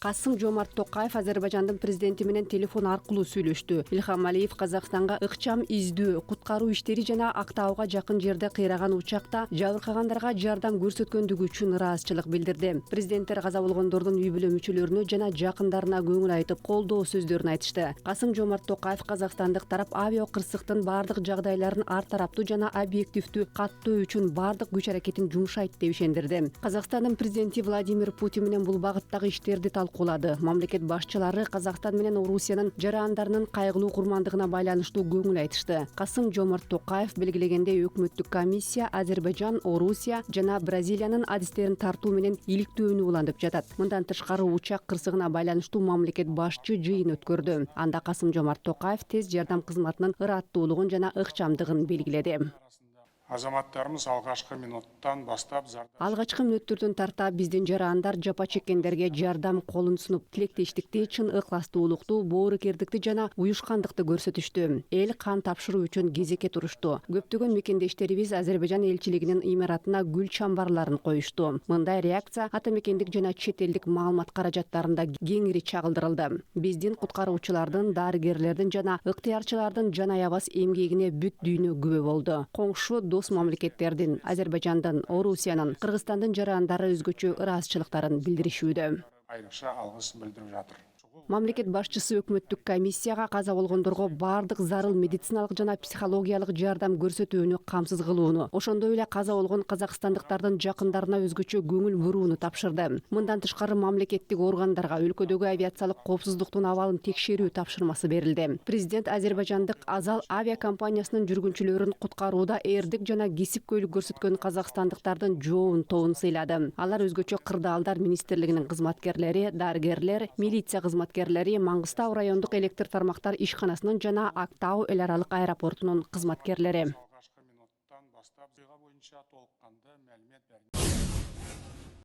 Касым-Жомарт Токаев Азербайжандын президенти менен телефон аркылуу сүйлөштү. Илхам Алиев Казакстанга ыкчам издөө, куткаруу иштери жана Актауга жакын жерде кыйраган учакта жабыркагандарга жардам көрсөткөндүгү үчүн ыраазычылык билдирди. Президенттер каза болгондордун үй бүлө мүчөлөрүнө жана жакындарына көңүл айтып, колдоо сөздөрүн айтышты. Касым-Жомарт Токаев казакстандык тарап авиакырсыктын бардык жагдайларын ар тараптуу жана объективдүү каттоо үчүн бардык күч аракетин жумшайт деп ишендирди. Казакстандын президенти Владимир Путин менен бул багыттагы иштерди талкуулады. Мамлекет башчылары Казакстан менен Орусиянын жарандарынын кайгылуу курмандыгына байланыштуу көңүл айтышты. Касым-Жомарт Токаев белгилегендей, өкмөттүк комиссия Азербайжан, Орусия жана Бразилиянын адистерин тартуу менен иликтөөнү улантып жатат. Мындан тышкары учак кырсыгына байланыштуу мамлекет башчы жыйын өткөрдү. Анда Касым-Жомарт Токаев тез жардам кызматынын ыраттуулугун жана ыкчамдыгын белгиледи. Азаматтарымыз алгачкы минуттан баштап Алгачкы мүнөттөрдөн тарта биздин жарандар жапа чеккендерге жардам колун сунуп, тилектештикти, чын ыкластуулукту, боорукердикти жана уюшкандыкты көрсөтүштү. Эл кан тапшыруу үчүн кезекке турушту. Көптөгөн мекендештерибиз Азербайжан элчилигинин имаратына гүл чамбарларын коюшту. Мындай реакция ата мекендик жана чет элдик маалымат каражаттарында кеңири чагылдырылды. Биздин куткаруучулардын, дарыгерлердин жана ыктыярчылардын жан аябас эмгегине бүт дүйнө күбө болду. Коңшу дос мамлекеттердин, Азербайжандын, Орусиянын, Кыргызстандын жарандары өзгөчө ыраазычылыктарын билдиришүүдө. айрыкча алгыс билдирип жатыр. Мамлекет башчысы өкмөттүк комиссияга каза болгондорго бардык зарыл медициналык жана психологиялык жардам көрсөтүүнү камсыз кылууну, ошондой эле каза болгон казакстандыктардын жакындарына өзгөчө көңүл бурууну тапшырды. Мындан тышкары мамлекеттик органдарга өлкөдөгү авиациялык коопсуздуктун абалын текшерүү тапшырмасы берилди. Президент азербайжандык Азал авиакомпаниясынын жүргүнчүлөрүн куткарууда эрдик жана кесипкөйлүк көрсөткөн казакстандыктардын жоон тобун сыйлады. Алар өзгөчө кырдаалдар министрлигинин кызматкерлери, дарыгерлер, милиция кызматкерлери, Маңгыстау райондук электр тармактар ишканасынын жана Актау эл аралык аэропортунун кызматкерлери. Алгачкы минуттан баштап боюнча толукканды маалымат берди.